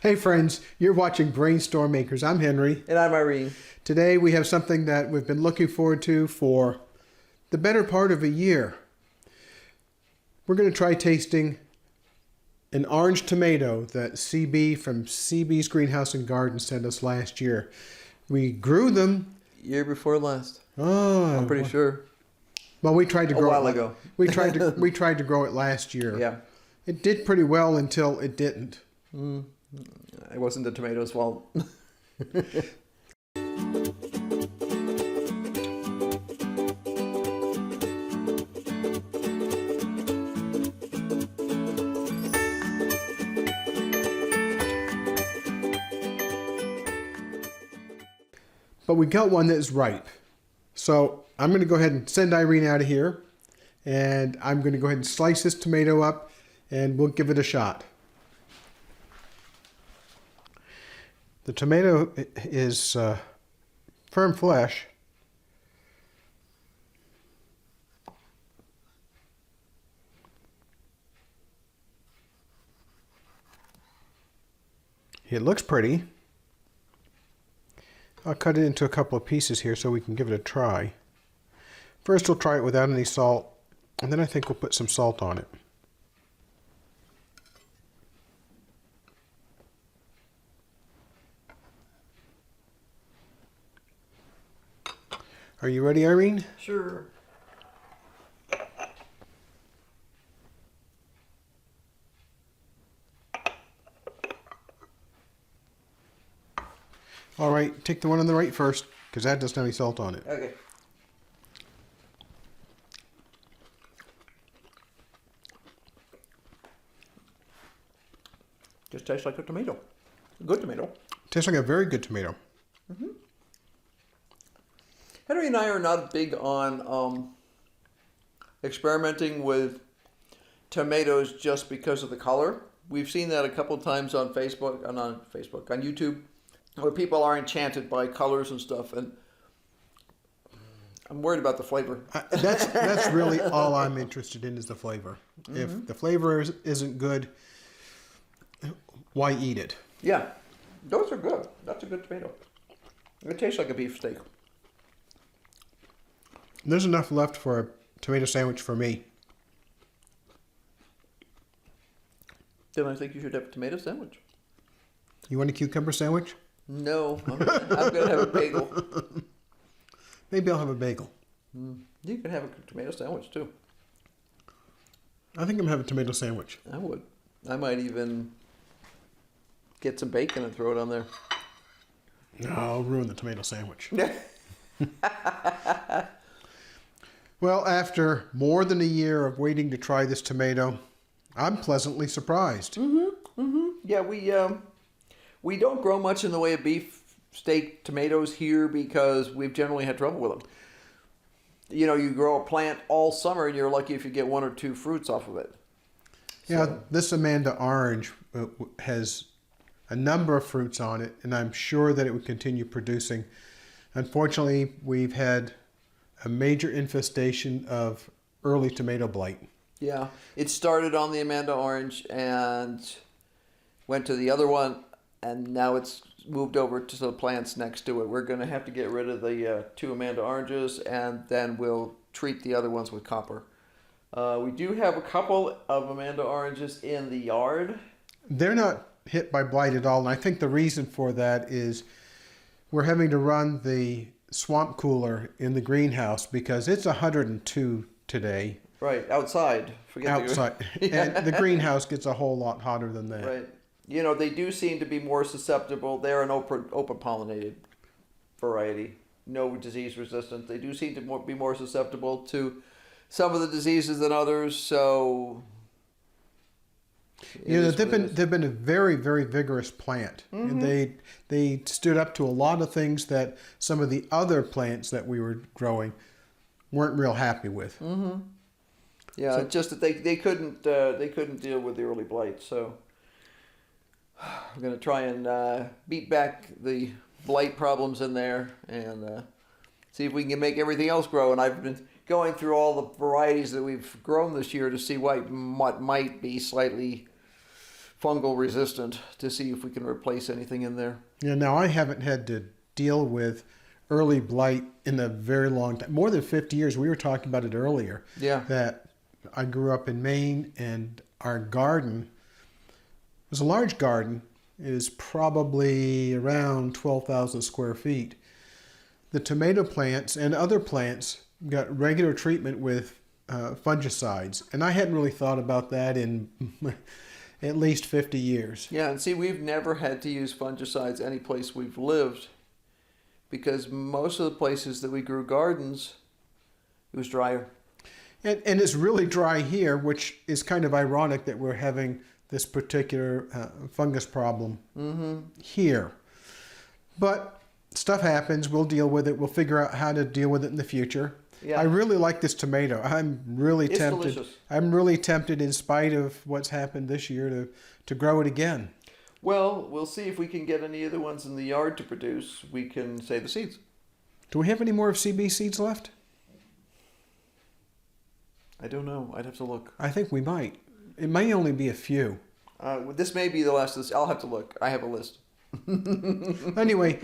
Hey friends, you're watching BrainStormAcres. I'm Henry. And I'm Irene. Today we have something that we've been looking forward to for the better part of a year. We're going to try tasting an orange tomato that CB from CB's Greenhouse and Garden sent us last year. We grew them. Year before last. Oh, I'm pretty sure. Well, we tried to grow a while ago. We tried to grow it last year. Yeah. It did pretty well until it didn't. It wasn't the tomatoes' fault. But we got one that's ripe. So I'm going to go ahead and send Irene out of here. And I'm going to go ahead and slice this tomato up and we'll give it a shot. The tomato is firm flesh. It looks pretty. I'll cut it into a couple of pieces here so we can give it a try. First we'll try it without any salt, and then I think we'll put some salt on it. Are you ready, Irene? Sure. All right, take the one on the right first, because that doesn't have any salt on it. Okay. Just tastes like a tomato. A good tomato. Tastes like a very good tomato. Henry and I are not big on experimenting with tomatoes just because of the color. We've seen that a couple of times on Facebook, on YouTube, where people are enchanted by colors and stuff, and I'm worried about the flavor. That's really all I'm interested in is the flavor. If the flavor isn't good, why eat it? Yeah, those are good. That's a good tomato. It tastes like a beef steak. There's enough left for a tomato sandwich for me. Then I think you should have a tomato sandwich. You want a cucumber sandwich? No, I'm going to have a bagel. Maybe I'll have a bagel. You can have a tomato sandwich too. I think I'm going to have a tomato sandwich. I would. I might even get some bacon and throw it on there. No, I'll ruin the tomato sandwich. Well, after more than a year of waiting to try this tomato, I'm pleasantly surprised. Yeah, we don't grow much in the way of beef steak tomatoes here because we've generally had trouble with them. You know, you grow a plant all summer and you're lucky if you get one or two fruits off of it. Yeah, this Amanda Orange has a number of fruits on it, and I'm sure that it would continue producing. Unfortunately, we've had a major infestation of early tomato blight. Yeah, it started on the Amanda Orange and went to the other one, and now it's moved over to the plants next to it. We're going to have to get rid of the two Amanda Oranges, and then we'll treat the other ones with copper. We do have a couple of Amanda Oranges in the yard. They're not hit by blight at all, and I think the reason for that is we're having to run the swamp cooler in the greenhouse because it's 102 today. Right, outside. Outside. And the greenhouse gets a whole lot hotter than that. Right. You know, they do seem to be more susceptible. They're an open pollinated variety. No disease resistant. They do seem to be more susceptible to some of the diseases than others, so you know, they've been a very, very vigorous plant, and they stood up to a lot of things that some of the other plants that we were growing weren't real happy with. Yeah, so, just that they couldn't deal with the early blight. So we're going to try and beat back the blight problems in there and see if we can make everything else grow. And I've been going through all the varieties that we've grown this year to see what might be slightly fungal resistant to see if we can replace anything in there. Yeah, now I haven't had to deal with early blight in a very long time. More than 50 years. We were talking about it earlier. Yeah. That I grew up in Maine, and our garden was a large garden. It is probably around 12,000 square feet. The tomato plants and other plants got regular treatment with fungicides, and I hadn't really thought about that in at least 50 years. Yeah, and see, we've never had to use fungicides any place we've lived because most of the places that we grew gardens, it was drier. And it's really dry here, which is kind of ironic that we're having this particular fungus problem here. But stuff happens. We'll deal with it. We'll figure out how to deal with it in the future. Yeah. I really like this tomato. I'm really It's tempted. delicious. I'm really tempted, in spite of what's happened this year, to grow it again. Well, we'll see if we can get any of the ones in the yard to produce. We can save the seeds. Do we have any more of CB seeds left? I don't know. I'd have to look. I think we might. It may only be a few. This may be the last of this. I'll have to look. I have a list. Anyway,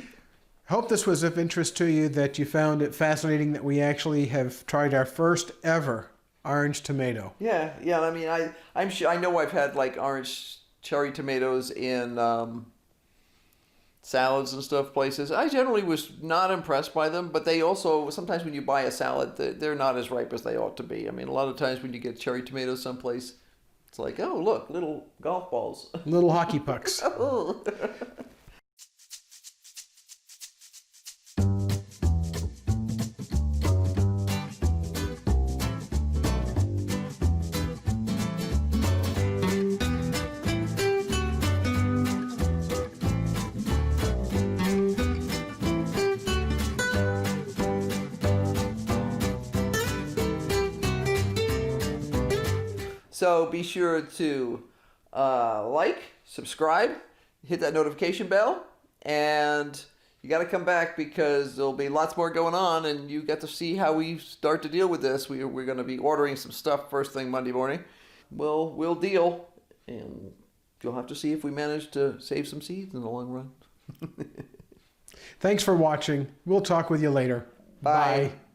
hope this was of interest to you, that you found it fascinating that we actually have tried our first ever orange tomato. Yeah. I mean, I'm sure. I know I've had like orange cherry tomatoes in salads and stuff places. I generally was not impressed by them, but they also, sometimes when you buy a salad, they're not as ripe as they ought to be. I mean, a lot of times when you get cherry tomatoes someplace, it's like, oh, look, little golf balls. Little hockey pucks. So be sure to like, subscribe, hit that notification bell, and you got to come back because there'll be lots more going on, and you get to see how we start to deal with this. We're going to be ordering some stuff first thing Monday morning. We'll deal, and you'll have to see if we manage to save some seeds in the long run. Thanks for watching. We'll talk with you later. Bye. Bye.